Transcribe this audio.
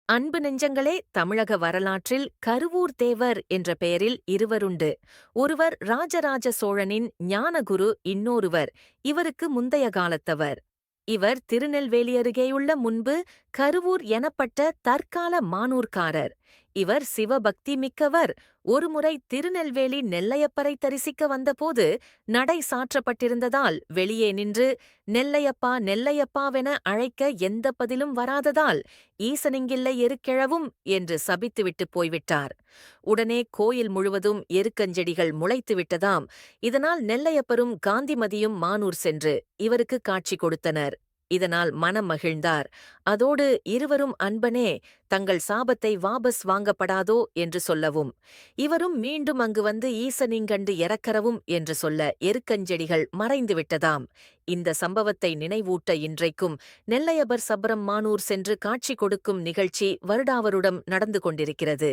அன்பு நெஞ்சங்களே, தமிழக வரலாற்றில் கருவூர் தேவர் என்ற பெயரில் இருவருண்டு. ஒருவர் ராஜராஜ சோழனின் ஞானகுரு, இன்னொருவர் இவருக்கு முந்தைய காலத்தவர். இவர் திருநெல்வேலி அருகேயுள்ள முன்பு கருவூர் எனப்பட்ட தற்கால மானூர்காரர். இவர் சிவபக்தி மிக்கவர். ஒருமுறை திருநெல்வேலி நெல்லையப்பரை தரிசிக்க வந்தபோது நடை சாற்றப்பட்டிருந்ததால் வெளியே நின்று நெல்லையப்பா நெல்லையப்பாவென அழைக்க எந்த பதிலும் வராததால் ஈசனிங்கில்லை எருக்கிழவும் என்று சபித்துவிட்டு போய்விட்டார். உடனே கோயில் முழுவதும் எருக்கஞ்செடிகள் முளைத்து விட்டதாம். இதனால் நெல்லையப்பரும் காந்திமதியும் மானூர் சென்று இவருக்கு காட்சி கொடுத்தனர். இதனால் மனம் மகிழ்ந்தார். அதோடு இருவரும் அன்பனே, தங்கள் சாபத்தை வாபஸ் வாங்கப்படாதோ என்று சொல்லவும், இவரும் மீண்டும் அங்கு வந்து ஈசனிங்கண்டு எரக்கரவும் என்று சொல்ல எருக்கஞ்செடிகள் மறைந்துவிட்டதாம். இந்த சம்பவத்தை நினைவூட்ட இன்றைக்கும் நெல்லையப்பர் சப்பரம் மானூர் சென்று காட்சி கொடுக்கும் நிகழ்ச்சி வருடாவருடம் நடந்து கொண்டிருக்கிறது.